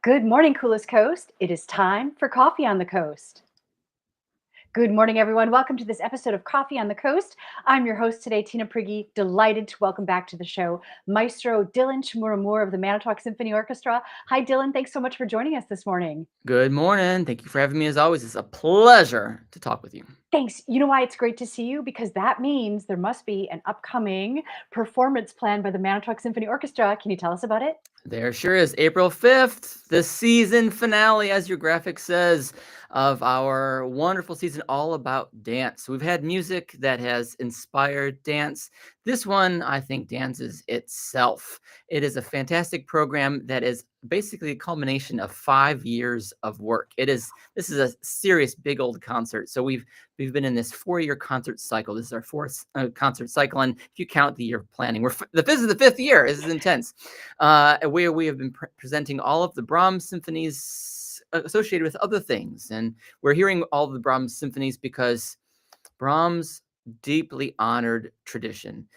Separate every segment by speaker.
Speaker 1: Good morning, Coolest Coast. It is time for Coffee on the Coast. Good morning, everyone. Welcome to this episode of Coffee on the Coast. I'm your host today, Tina Prigge. Delighted to welcome back to the show Maestro Dylan Chmura-Moore of the Manitowoc Symphony Orchestra. Hi, Dylan. Thanks so much for joining us this morning.
Speaker 2: Good morning. Thank you for having me as always. It's a pleasure to talk with you.
Speaker 1: Thanks. You know why it's great to see you? Because that means there must be an upcoming performance planned by the Manitowoc Symphony Orchestra. Can you tell us about it?
Speaker 2: There sure is. April 5th, the season finale, as your graphic says, of our wonderful season all about dance. We've had music that has inspired dance. This one, I think, dances itself. It is a fantastic program that is basically a culmination of 5 years of work. This is a serious big old concert. So we've been in this 4-year concert cycle. This is our fourth concert cycle, and if you count the year of planning, this is the 5th year. This is intense. Where we have been presenting all of the Brahms symphonies associated with other things, and we're hearing all of the Brahms symphonies because Brahms deeply honored tradition.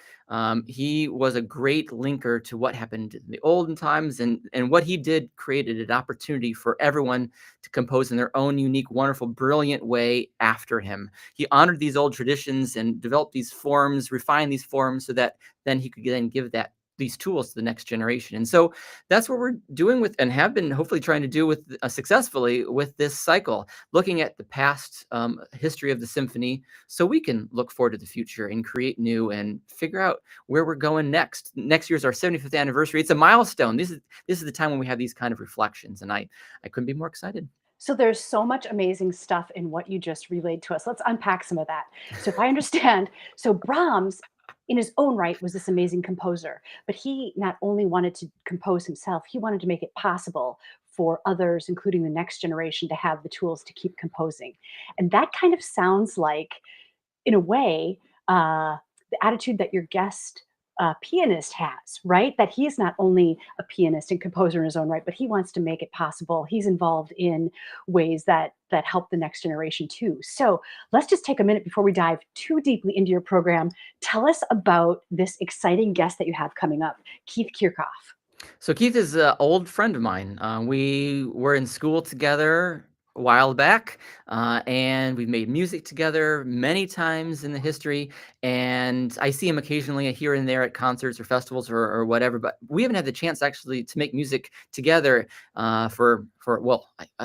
Speaker 2: He was a great linker to what happened in the olden times, and what he did created an opportunity for everyone to compose in their own unique, wonderful, brilliant way after him. He honored these old traditions and developed these forms, refined these forms so that then he could then give these tools to the next generation. And so that's what we're doing with, and have been hopefully trying to do with successfully with this cycle, looking at the past history of the symphony so we can look forward to the future and create new and figure out where we're going next. Next year's our 75th anniversary. It's a milestone. This is the time when we have these kind of reflections, and I couldn't be more excited.
Speaker 1: So there's so much amazing stuff in what you just relayed to us. Let's unpack some of that. So if I understand, so Brahms in his own right was this amazing composer, but he not only wanted to compose himself, he wanted to make it possible for others, including the next generation, to have the tools to keep composing. And that kind of sounds like, in a way, the attitude that your guest pianist has, right? That he is not only a pianist and composer in his own right, but he wants to make it possible. He's involved in ways that help the next generation too. So let's just take a minute before we dive too deeply into your program. Tell us about this exciting guest that you have coming up, Keith Kirchoff.
Speaker 2: So Keith is an old friend of mine. We were in school together a while back, and we've made music together many times in the history. And I see him occasionally here and there at concerts or festivals or whatever. But we haven't had the chance actually to make music together for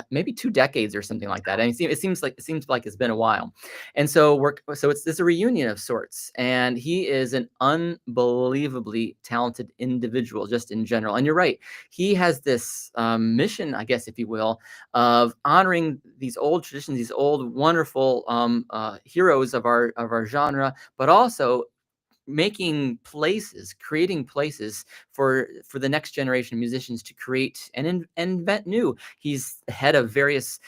Speaker 2: maybe 2 decades or something like that. And it seems like it's been a while. And so it's a reunion of sorts. And he is an unbelievably talented individual just in general. And you're right, he has this mission, I guess, if you will, of honoring these old traditions, these old wonderful heroes of our genre, but also creating places for the next generation of musicians to create and invent new. He's the head of various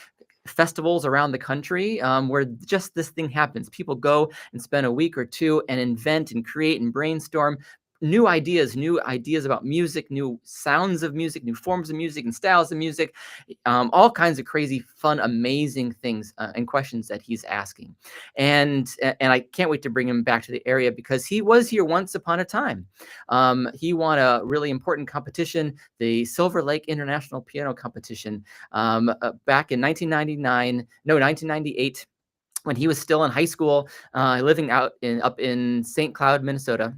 Speaker 2: festivals around the country where just this thing happens. People go and spend a week or two and invent and create and brainstorm new ideas about music, new sounds of music, new forms of music and styles of music, all kinds of crazy, fun, amazing things and questions that he's asking. And I can't wait to bring him back to the area because he was here once upon a time. He won a really important competition, the Silver Lake International Piano Competition, back in 1998, when he was still in high school, living up in St. Cloud, Minnesota.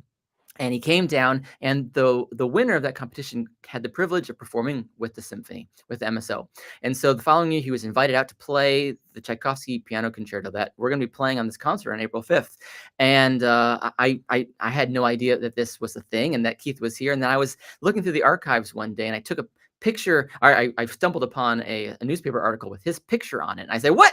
Speaker 2: And he came down, and the winner of that competition had the privilege of performing with the symphony, with the MSO. And so the following year, he was invited out to play the Tchaikovsky piano concerto that we're going to be playing on this concert on April 5th. And I had no idea that this was a thing and that Keith was here. And then I was looking through the archives one day, and I took a picture. I stumbled upon a newspaper article with his picture on it. And I said, "What?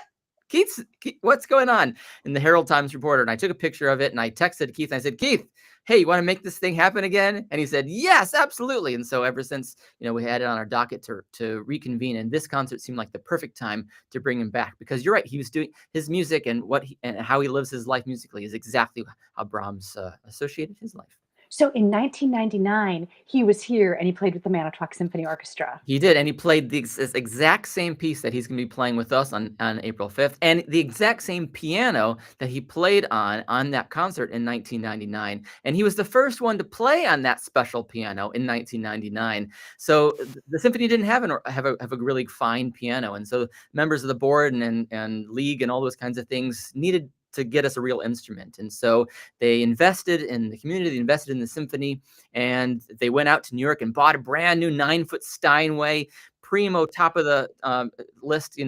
Speaker 2: Keith, what's going on?" In the Herald Times Reporter. And I took a picture of it, and I texted Keith, and I said, "Keith, hey, you want to make this thing happen again?" And he said, "Yes, absolutely." And so ever since, we had it on our docket to reconvene, and this concert seemed like the perfect time to bring him back, because you're right, he was doing his music, and how he lives his life musically is exactly how Brahms associated his life.
Speaker 1: So in 1999, he was here and he played with the Manitowoc Symphony Orchestra.
Speaker 2: He did, and he played this exact same piece that he's gonna be playing with us on April 5th, and the exact same piano that he played on that concert in 1999, and he was the first one to play on that special piano in 1999. So, the symphony didn't have a really fine piano, and so members of the board and league and all those kinds of things needed to get us a real instrument, and so they invested in the community, they invested in the symphony, and they went out to New York and bought a brand new 9-foot Steinway, primo, top of the list,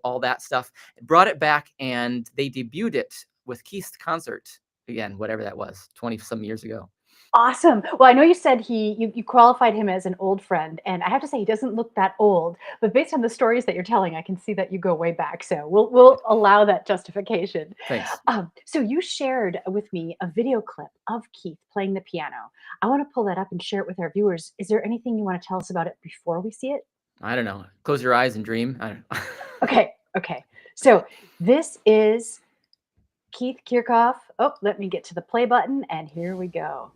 Speaker 2: all that stuff. Brought it back, and they debuted it with Keith's concert again, whatever that was, 20 some years ago.
Speaker 1: Awesome. Well, I know you said you qualified him as an old friend, and I have to say he doesn't look that old. But based on the stories that you're telling, I can see that you go way back. So we'll allow that justification.
Speaker 2: Thanks.
Speaker 1: So you shared with me a video clip of Keith playing the piano. I want to pull that up and share it with our viewers. Is there anything you want to tell us about it before we see it?
Speaker 2: I don't know. Close your eyes and dream. I don't know.
Speaker 1: Okay. Okay. So this is Keith Kirchoff. Oh, let me get to the play button, and here we go.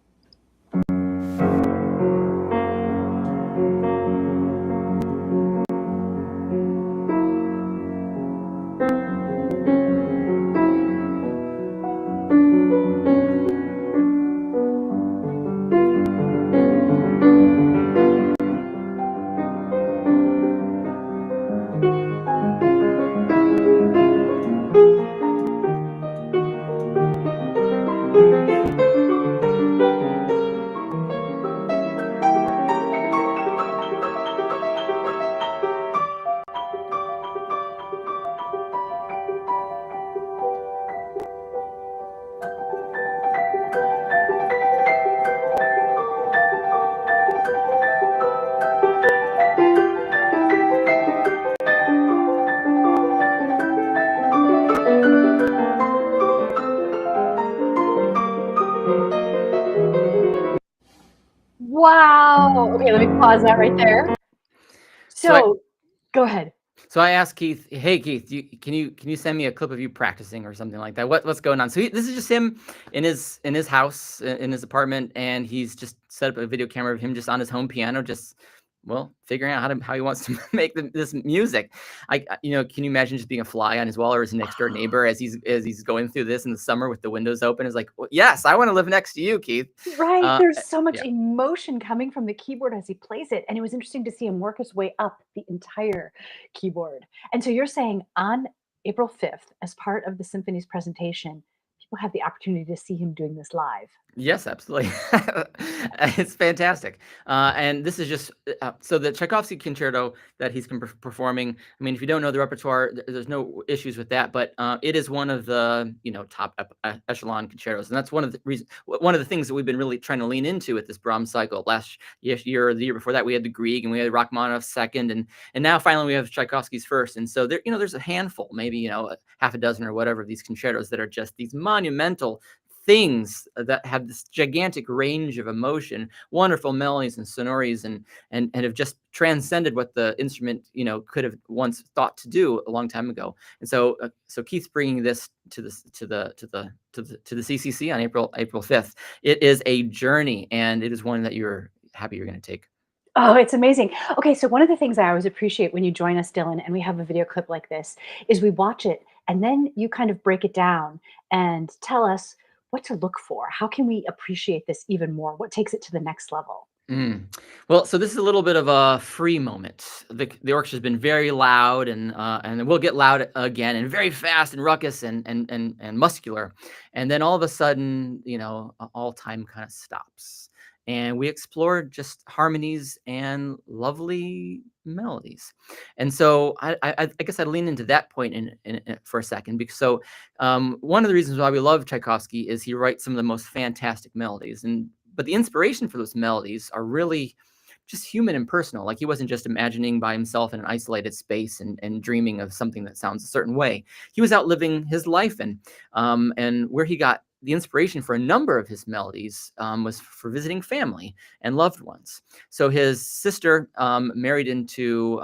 Speaker 1: Wow. Okay, let me pause that right there. So go ahead.
Speaker 2: So I asked Keith, "Hey Keith, can you send me a clip of you practicing or something like that? What's going on?" So this is just him in his house in his apartment, and he's just set up a video camera of him just on his home piano, just figuring out how he wants to make this music. Can you imagine just being a fly on his wall or his next door neighbor as he's going through this in the summer with the windows open? Is like, well, yes, I want to live next to you, Keith.
Speaker 1: Right. There's so much
Speaker 2: Yeah.
Speaker 1: emotion coming from the keyboard as he plays it. And it was interesting to see him work his way up the entire keyboard. And so you're saying on April 5th, as part of the symphony's presentation, people have the opportunity to see him doing this live.
Speaker 2: Yes, absolutely. It's fantastic. And this is just so the Tchaikovsky concerto that he's performing. I mean, if you don't know the repertoire, there's no issues with that. But it is one of the top echelon concertos, and that's one of the things that we've been really trying to lean into with this Brahms cycle. Last year or the year before that, we had the Grieg and we had Rachmaninoff's second, and now finally we have Tchaikovsky's first. And so there's a handful, maybe a half a dozen or whatever of these concertos that are just these monumental things that have this gigantic range of emotion, wonderful melodies and sonorities, and have just transcended what the instrument could have once thought to do a long time ago. And so Keith's bringing this to the CCC on April 5th. It is a journey, and it is one that you're happy you're going to take.
Speaker 1: Oh, it's amazing. Okay, so one of the things I always appreciate when you join us, Dylan, and we have a video clip like this, is we watch it and then you kind of break it down and tell us what to look for. How can we appreciate this even more? What takes it to the next level?
Speaker 2: Well, so this is a little bit of a free moment. The orchestra's been very loud, and it will get loud again, and very fast and ruckus and muscular, and then all of a sudden, all time kind of stops, and we explore just harmonies and lovely melodies. And so I guess I'd lean into that point in for a second, because one of the reasons why we love Tchaikovsky is he writes some of the most fantastic melodies, but the inspiration for those melodies are really just human and personal. Like, he wasn't just imagining by himself in an isolated space and dreaming of something that sounds a certain way. He was out living his life, and where he got the inspiration for a number of his melodies was for visiting family and loved ones. So his sister married into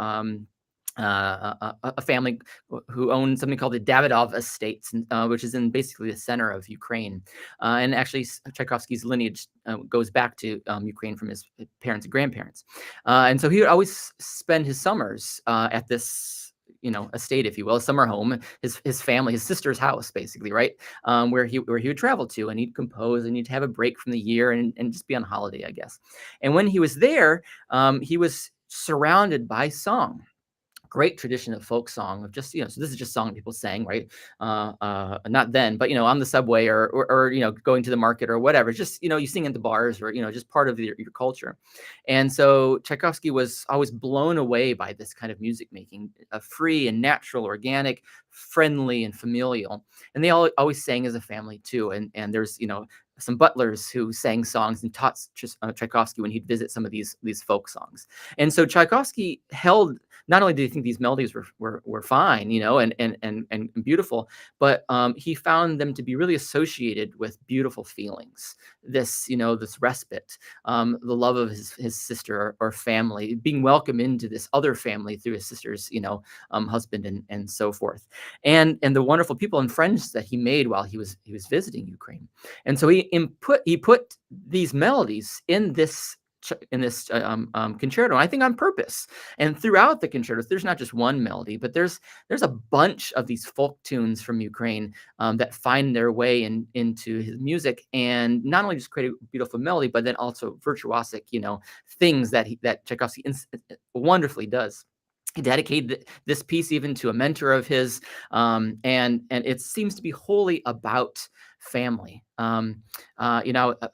Speaker 2: a family who owned something called the Davidov Estates, which is in basically the center of Ukraine. And actually, Tchaikovsky's lineage goes back to Ukraine from his parents and grandparents. And so he would always spend his summers at this, estate, if you will, a summer home, his family, his sister's house, basically, right, where he would travel to, and he'd compose, and he'd have a break from the year, and just be on holiday, I guess. And when he was there, he was surrounded by song, great tradition of folk song, of just, so this is just song people sang, right? Not then, but, on the subway, or going to the market or whatever. Just, you sing at the bars, or, just part of your culture. And so Tchaikovsky was always blown away by this kind of music making, free and natural, organic, friendly and familial. And they all always sang as a family too. And there's, some butlers who sang songs and taught Tchaikovsky when he'd visit some of these folk songs. And so Tchaikovsky held, not only did he think these melodies were fine, and beautiful, but he found them to be really associated with beautiful feelings. This respite, the love of his sister or family, being welcomed into this other family through his sister's, husband, and so forth, and the wonderful people and friends that he made while he was visiting Ukraine. And so he put these melodies in this concerto, and I think on purpose. And throughout the concertos, there's not just one melody, but there's a bunch of these folk tunes from Ukraine that find their way into his music, and not only just create a beautiful melody, but then also virtuosic, things that Tchaikovsky wonderfully does. He dedicated this piece even to a mentor of his, and it seems to be wholly about family.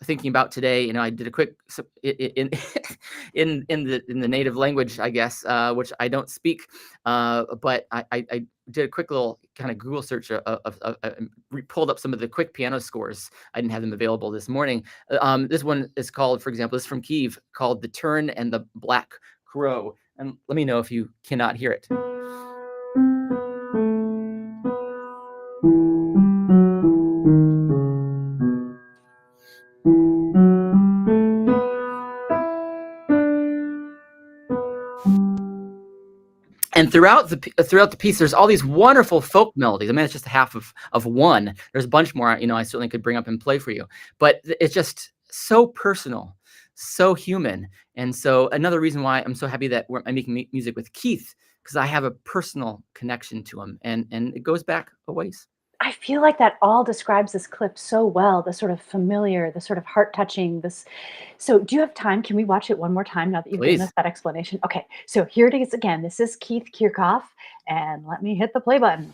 Speaker 2: Thinking about today, I did a quick in in the native language, I guess, which I don't speak, but I did a quick little kind of Google search pulled up some of the quick piano scores. I didn't have them available this morning. This one is called, for example, this is from Kyiv, called "The Tern and the Black Crow." And let me know if you cannot hear it. And throughout the piece, there's all these wonderful folk melodies. I mean, it's just half of one. There's a bunch more, I certainly could bring up and play for you. But it's just so personal, so human. And so another reason why I'm so happy that I'm making music with Keith, because I have a personal connection to him, and it goes back a ways.
Speaker 1: I feel like that all describes this clip so well, the sort of familiar, the sort of heart-touching, this. So do you have time? Can we watch it one more time now that you've given us
Speaker 2: Please.
Speaker 1: that explanation? Okay, so here it is again. This is Keith Kirchoff, and let me hit the play button.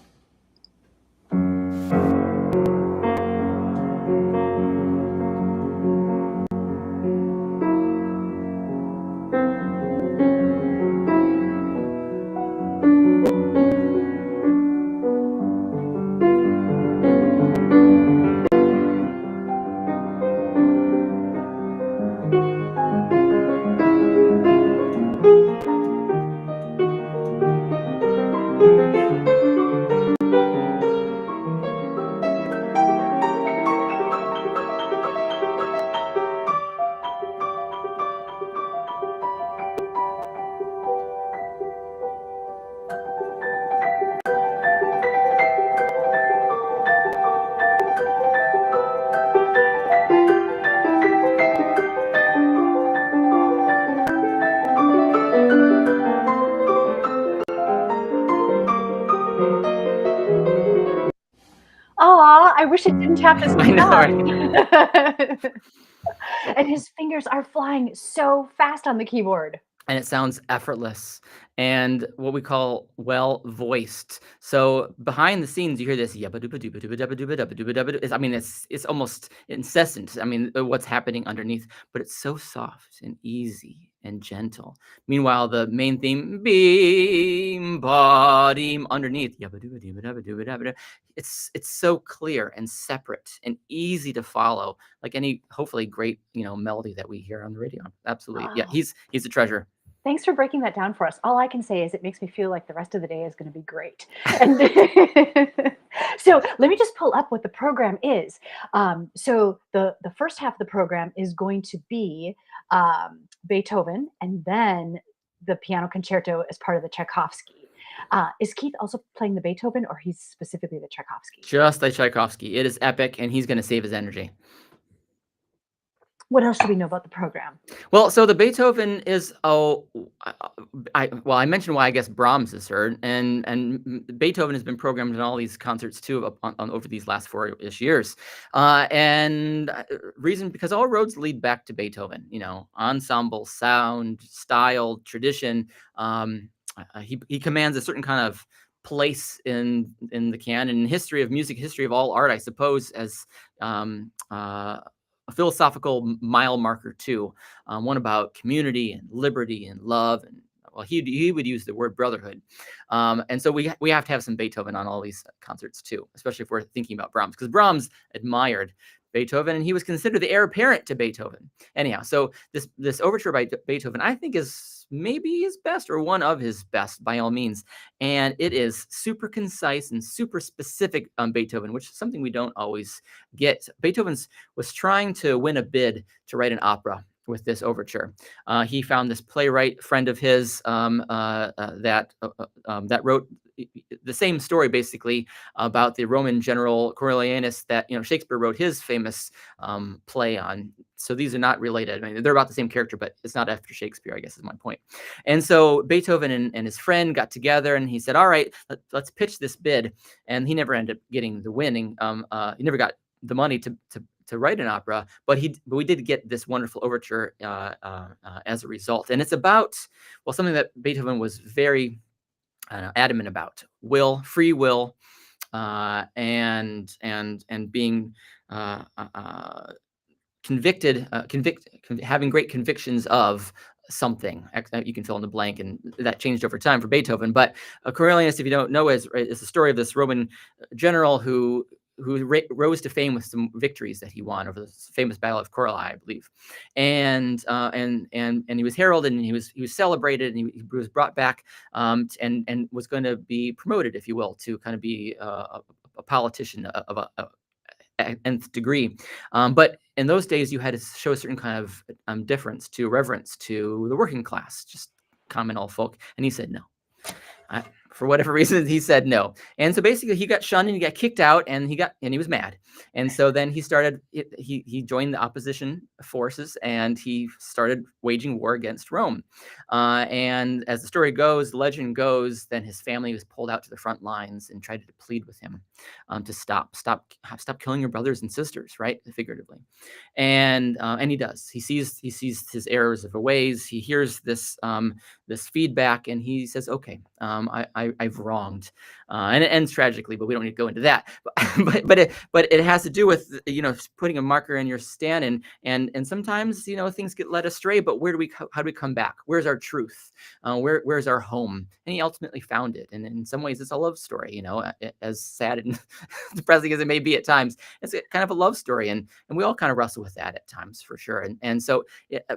Speaker 1: Aw, I wish it didn't have to
Speaker 2: I know,
Speaker 1: stop.
Speaker 2: right?
Speaker 1: And his fingers are flying so fast on the keyboard.
Speaker 2: And it sounds effortless and what we call well voiced. So behind the scenes, you hear this yabba-dooba-dooba-dooba-dooba-dooba-dooba-dooba. I mean, it's almost incessant. I mean, what's happening underneath, but it's so soft and easy and gentle. Meanwhile, the main theme, beam, body, underneath, yabba-dooba-dooba-dooba-dooba-dooba. It's so clear and separate and easy to follow, like any hopefully great melody that we hear on the radio. Absolutely, yeah.
Speaker 1: Oh,
Speaker 2: He's a treasure.
Speaker 1: thanks for breaking that down for us. All I can say is it makes me feel like the rest of the day is going to be great. And so let me just pull up what the program is. So the first half of the program is going to be Beethoven, and then the piano concerto as part of the Tchaikovsky. Is Keith also playing the Beethoven, or he's specifically the Tchaikovsky?
Speaker 2: Just like Tchaikovsky. It is epic, and he's going to save his energy.
Speaker 1: What else do we know about the program?
Speaker 2: Well, so the Beethoven is I mentioned why I guess Brahms is heard, and Beethoven has been programmed in all these concerts too over these last 4-ish years, reason because all roads lead back to Beethoven. Ensemble, sound, style, tradition. He commands a certain kind of place in the canon, history of music, history of all art, I suppose, as a philosophical mile marker too, one about community and liberty and love, and well, he would use the word brotherhood, and so we have to have some Beethoven on all these concerts too, especially if we're thinking about Brahms, because Brahms admired Beethoven and he was considered the heir apparent to Beethoven. Anyhow, so this overture by Beethoven, I think, is maybe his best, or one of his best by all means, and it is super concise and super specific on Beethoven, which is something we don't always get. Beethoven was trying to win a bid to write an opera with this overture. He found this playwright friend of his that wrote the same story basically about the Roman general Coriolanus that Shakespeare wrote his famous play on. So these are not related. I mean, they're about the same character, but it's not after Shakespeare, I guess is my point. And so Beethoven and his friend got together and he said, all right, let's pitch this bid. And he never ended up getting the winning. He never got the money to write an opera, but we did get this wonderful overture as a result. And it's about, well, something that Beethoven was very adamant about: free will, and being having great convictions of something. You can fill in the blank, and that changed over time for Beethoven. But Coriolanus, if you don't know, is the story of this Roman general who rose to fame with some victories that he won over the famous Battle of Coriolan, I believe, and he was heralded and he was celebrated, and he was brought back, and was going to be promoted, if you will, to kind of be a politician of a nth degree. But in those days, you had to show a certain kind of deference to reverence to the working class, just common old folk, and he said no. For whatever reason, he said no. And so basically he got shunned and he got kicked out, and he was mad. And so then he joined the opposition forces, and he started waging war against Rome. And as the story goes, the legend goes, then his family was pulled out to the front lines and tried to plead with him to stop killing your brothers and sisters, right? Figuratively. And he does. He sees his errors of ways. He hears this feedback, and he says, okay, I've wronged, and it ends tragically, but we don't need to go into that. But it has to do with putting a marker in your stand, and sometimes things get led astray. But how do we come back? Where's our truth? Where's our home? And he ultimately found it. And in some ways, it's a love story. As sad and depressing as it may be at times, it's kind of a love story, and we all kind of wrestle with that at times, for sure. And so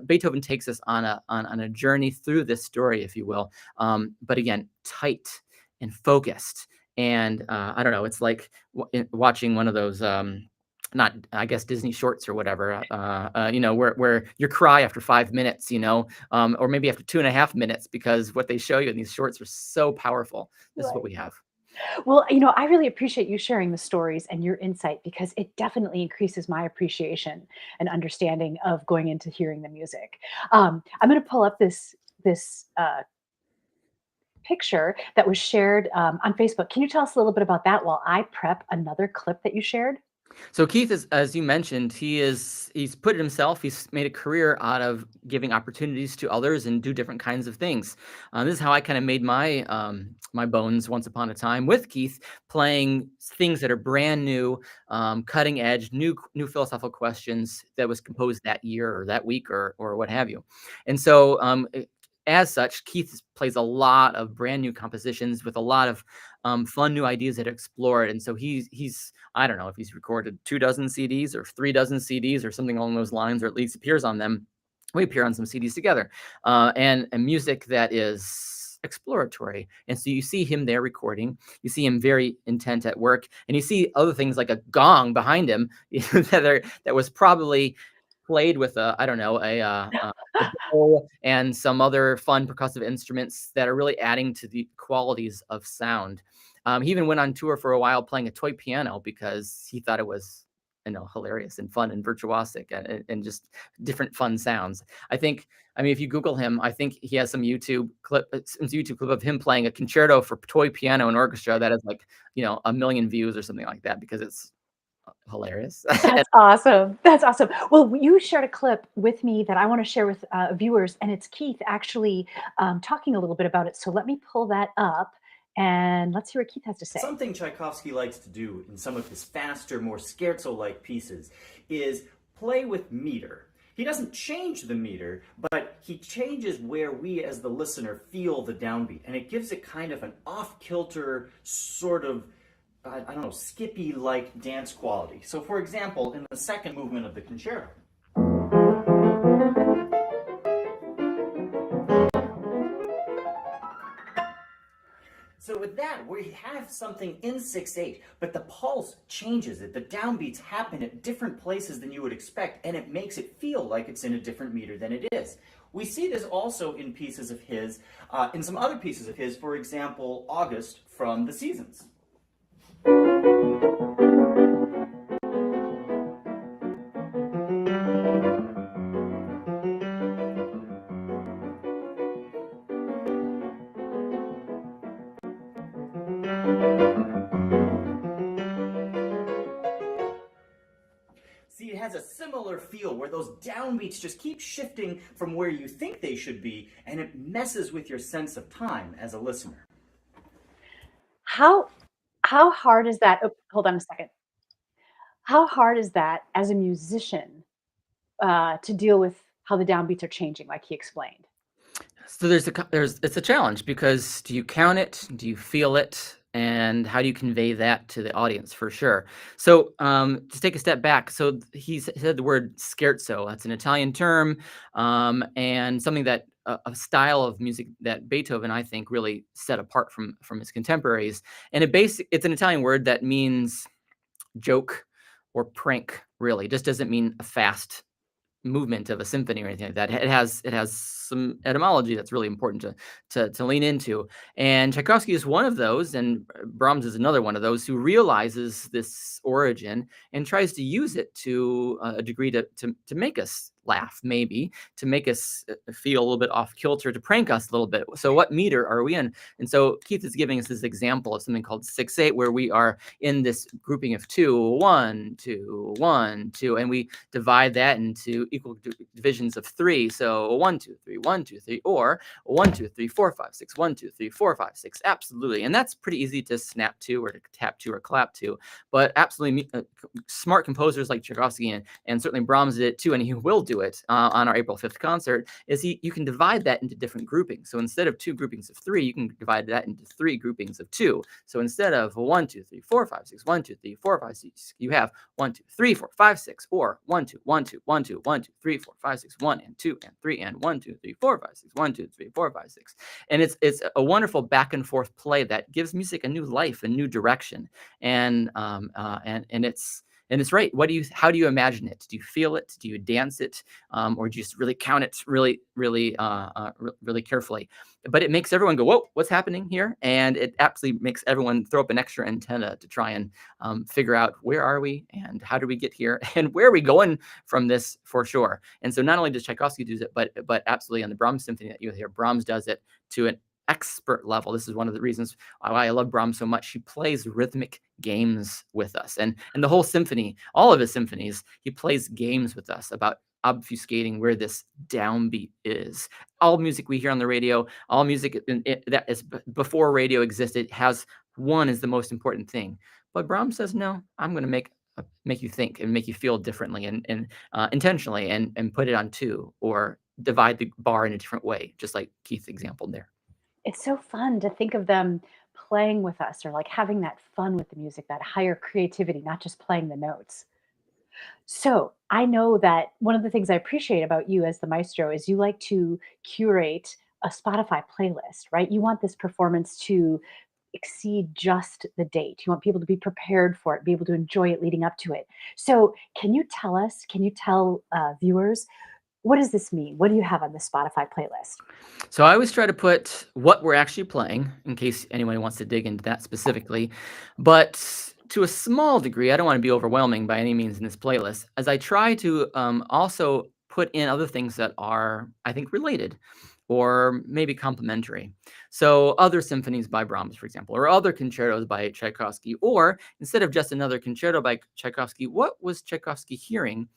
Speaker 2: Beethoven takes us on a journey through this story, if you will. But again, tight and focused, and I don't know, it's like watching one of those not, I guess, Disney shorts or whatever, where you cry after 5 minutes, or maybe after 2.5 minutes, because what they show you in these shorts are so powerful. This is what we have.
Speaker 1: Well, I really appreciate you sharing the stories and your insight, because it definitely increases my appreciation and understanding of going into hearing the music. I'm going to pull up this picture that was shared on Facebook. Can you tell us a little bit about that while I prep another clip that you shared?
Speaker 2: So Keith is, as you mentioned, he's put it himself. He's made a career out of giving opportunities to others and do different kinds of things. This is how I kind of made my my bones once upon a time with Keith, playing things that are brand new, cutting edge, new philosophical questions that was composed that year or that week or what have you. And so as such, Keith plays a lot of brand new compositions with a lot of fun new ideas that are explored. And so he's I don't know if he's recorded 24 CDs or 36 CDs or something along those lines, or at least appears on them. We appear on some CDs together, and music that is exploratory. And so you see him there recording, you see him very intent at work, and you see other things like a gong behind him that was probably played with a, I don't know, a bowl and some other fun percussive instruments that are really adding to the qualities of sound. He even went on tour for a while playing a toy piano because he thought it was, hilarious and fun and virtuosic and just different fun sounds. I mean, if you Google him, I think he has some YouTube clip of him playing a concerto for toy piano and orchestra that has like, 1 million views or something like that because it's hilarious.
Speaker 1: That's awesome. That's awesome. Well, you shared a clip with me that I want to share with viewers, and it's Keith actually talking a little bit about it. So let me pull that up and let's hear what Keith has to say.
Speaker 3: Something Tchaikovsky likes to do in some of his faster, more scherzo-like pieces is play with meter. He doesn't change the meter, but he changes where we as the listener feel the downbeat, and it gives it kind of an off-kilter sort of, I don't know, skippy-like dance quality. So for example, in the second movement of the concerto, so with that, we have something in 6/8, but the pulse changes it. The downbeats happen at different places than you would expect, and it makes it feel like it's in a different meter than it is. We see this also in pieces of his, in some other pieces of his, for example, August from The Seasons. See, it has a similar feel where those downbeats just keep shifting from where you think they should be, and it messes with your sense of time as a listener.
Speaker 1: How how hard is that? Oh, hold on a second. How hard is that as a musician to deal with how the downbeats are changing, like he explained?
Speaker 2: So it's a challenge because do you count it? Do you feel it? And how do you convey that to the audience for sure? So to take a step back, so he said the word scherzo. That's an Italian term, and something that a style of music that Beethoven, I think, really set apart from his contemporaries. And it's an Italian word that means joke or prank. Really, just doesn't mean a fast movement of a symphony or anything like that. It has some etymology that's really important to lean into. And Tchaikovsky is one of those, and Brahms is another one of those who realizes this origin and tries to use it to a degree to make us laugh, maybe to make us feel a little bit off kilter, to prank us a little bit. So what meter are we in? And so Keith is giving us this example of something called 6/8, where we are in this grouping of 2, 1, 2, 1, 2, and we divide that into equal divisions of 3. So 1, 2, 3, 1, 2, 3, or 1, 2, 3, 4, 5, 6, 1, 2, 3, 4, 5, 6. Absolutely. And that's pretty easy to snap to or to tap to or clap to. But absolutely smart composers like Tchaikovsky and certainly Brahms did it too, and he will do it on our April 5th concert, is you can divide that into different groupings. So instead of 2 groupings of 3, you can divide that into 3 groupings of 2. So instead of 1, 2, 3, 4, 5, 6, 1, 2, 3, 4, 5, 6, you have 1, 2, 3, 4, 5, 6, or 1, 2, 1, 2, 1, 2, 1, 2, 3, 4, 5, 6, 1, and 2, and 3, and 1, 2, 3, 4, 5, 6, 1, 2, 3, 4, 5, 6. And it's a wonderful back and forth play that gives music a new life, a new direction. And it's right. How do you imagine it? Do you feel it? Do you dance it? Or do you just really count it really carefully? But it makes everyone go, whoa, what's happening here? And it absolutely makes everyone throw up an extra antenna to try and figure out where are we and how do we get here and where are we going from this for sure. And so not only does Tchaikovsky do it, but absolutely on the Brahms symphony that you hear, Brahms does it to an expert level. This is one of the reasons why I love Brahms so much. He plays rhythmic games with us, and the whole symphony, all of his symphonies, he plays games with us about obfuscating where this downbeat is. All music we hear on the radio, all music that is before radio existed, has one is the most important thing. But Brahms says, no, I'm going to make you think and make you feel differently and intentionally and put it on 2 or divide the bar in a different way, just like Keith's example there.
Speaker 1: It's so fun to think of them playing with us or like having that fun with the music, that higher creativity, not just playing the notes. So I know that one of the things I appreciate about you as the maestro is you like to curate a Spotify playlist, right? You want this performance to exceed just the date. You want people to be prepared for it, be able to enjoy it leading up to it. So, can you tell viewers, what does this mean? What do you have on the Spotify playlist?
Speaker 2: So I always try to put what we're actually playing in case anyone wants to dig into that specifically. But to a small degree, I don't want to be overwhelming by any means in this playlist, as I try to also put in other things that are, I think, related or maybe complementary. So other symphonies by Brahms, for example, or other concertos by Tchaikovsky, or instead of just another concerto by Tchaikovsky, what was Tchaikovsky hearing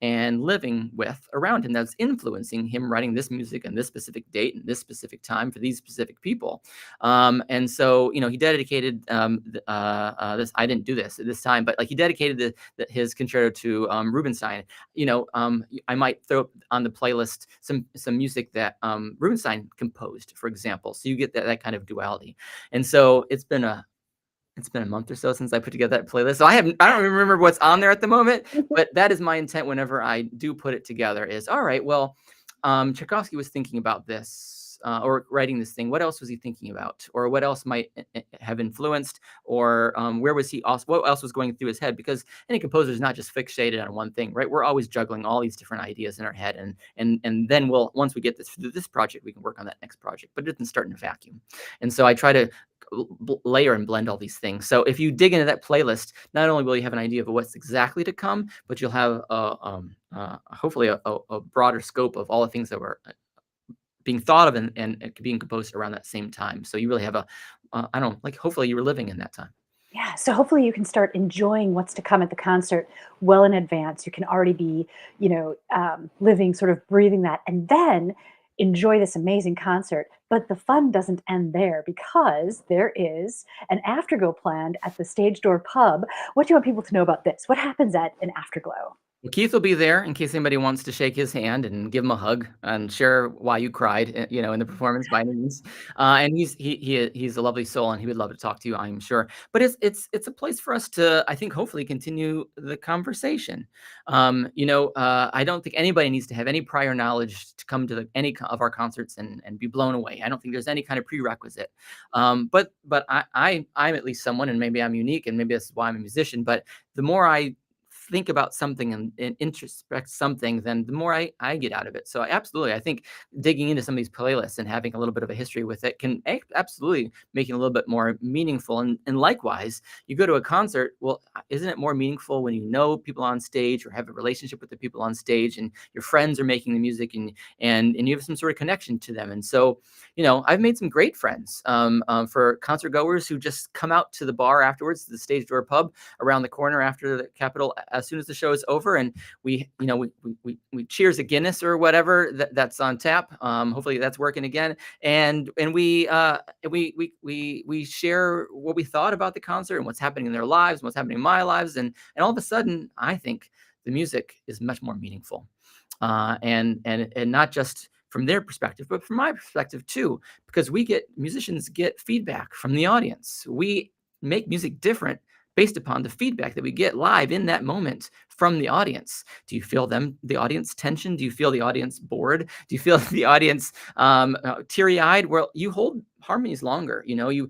Speaker 2: and living with around him that's influencing him writing this music and this specific date and this specific time for these specific people. And so, he dedicated this. I didn't do this at this time, but like he dedicated his concerto to Rubinstein. I might throw on the playlist some music that Rubinstein composed, for example. So you get that kind of duality. And so it's been a month or so since I put together that playlist. So I don't even remember what's on there at the moment, but that is my intent whenever I do put it together is, all right, well, Tchaikovsky was thinking about this or writing this thing. What else was he thinking about? Or what else might have influenced? Or where was he also, what else was going through his head? Because any composer is not just fixated on one thing, right? We're always juggling all these different ideas in our head. And then once we get this project, we can work on that next project, but it doesn't start in a vacuum. And so I try to layer and blend all these things. So if you dig into that playlist, not only will you have an idea of what's exactly to come, but you'll have hopefully a broader scope of all the things that were being thought of and being composed around that same time. So you really have hopefully you were living in that time.
Speaker 1: Yeah, so hopefully you can start enjoying what's to come at the concert well in advance. You can already be, living, sort of breathing that, and then enjoy this amazing concert. But the fun doesn't end there because there is an afterglow planned at the Stage Door Pub. What do you want people to know about this? What happens at an afterglow?
Speaker 2: Well, Keith will be there in case anybody wants to shake his hand and give him a hug and share why you cried, in the performance by any means. And he's a lovely soul, and he would love to talk to you, I'm sure. But it's a place for us to, I think, hopefully continue the conversation. I don't think anybody needs to have any prior knowledge to come to any of our concerts and be blown away. I don't think there's any kind of prerequisite. But I'm at least someone, and maybe I'm unique, and maybe that's why I'm a musician. But the more I think about something and introspect something, then the more I get out of it. So I think digging into some of these playlists and having a little bit of a history with it can absolutely make it a little bit more meaningful. And likewise, you go to a concert, well, isn't it more meaningful when you know people on stage or have a relationship with the people on stage and your friends are making the music and you have some sort of connection to them? And so, I've made some great friends for concert goers who just come out to the bar afterwards, to the Stage Door Pub around the corner after the Capitol as soon as the show is over, and we cheers a Guinness or whatever that's on tap. Hopefully that's working again, and we share what we thought about the concert and what's happening in their lives, and what's happening in my lives, and all of a sudden, I think the music is much more meaningful, and not just from their perspective, but from my perspective too, because musicians get feedback from the audience. We make music different based upon the feedback that we get live in that moment from the audience. Do you feel the audience tension? Do you feel the audience bored? Do you feel the audience teary-eyed? Well, you hold harmonies longer. You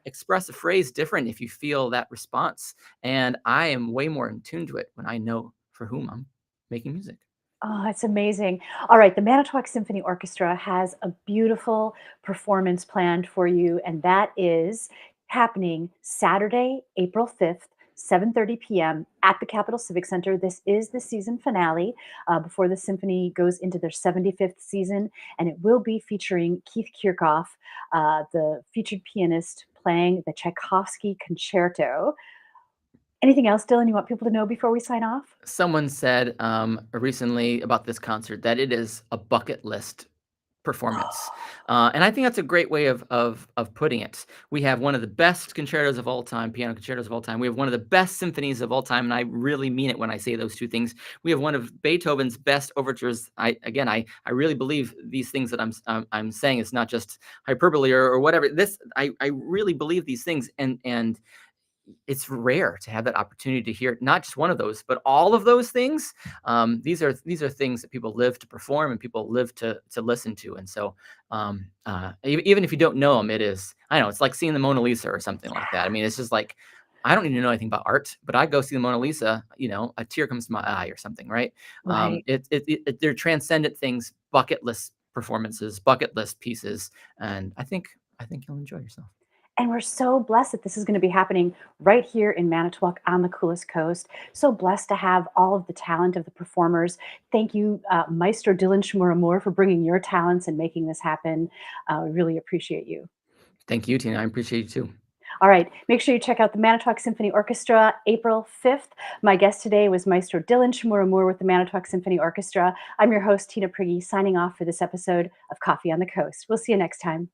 Speaker 2: express a phrase different if you feel that response. And I am way more in tune to it when I know for whom I'm making music.
Speaker 1: Oh, it's amazing. All right, the Manitowoc Symphony Orchestra has a beautiful performance planned for you, and that is happening Saturday, April 5th, 7:30 p.m. at the Capitol Civic Center. This is the season finale before the symphony goes into their 75th season, and it will be featuring Keith Kirchoff, the featured pianist, playing the Tchaikovsky Concerto. Anything else, Dylan, you want people to know before we sign off?
Speaker 2: Someone said recently about this concert that it is a bucket list performance. And I think that's a great way of putting it. We have one of the best concertos of all time, piano concertos of all time. We have one of the best symphonies of all time, and I really mean it when I say those two things. We have one of Beethoven's best overtures. I really believe these things that I'm saying. It's not just hyperbole or whatever. I really believe these things, and it's rare to have that opportunity to hear not just one of those, but all of those things. These are things that people live to perform and people live to listen to. And so even if you don't know them, it is, I don't know, it's like seeing the Mona Lisa or something like that. I mean, it's just like, I don't even know anything about art, but I go see the Mona Lisa, a tear comes to my eye or something, right?
Speaker 1: Right.
Speaker 2: They're transcendent things, bucket list performances, bucket list pieces, and I think you'll enjoy yourself.
Speaker 1: And we're so blessed that this is going to be happening right here in Manitowoc on the coolest coast. So blessed to have all of the talent of the performers. Thank you, Maestro Dylan Chmura-Moore, for bringing your talents and making this happen. We really appreciate you.
Speaker 2: Thank you, Tina. I appreciate you too.
Speaker 1: All right, make sure you check out the Manitowoc Symphony Orchestra April 5th. My guest today was Maestro Dylan Chmura-Moore with the Manitowoc Symphony Orchestra. I'm your host, Tina Prigge, signing off for this episode of Coffee on the Coast. We'll see you next time.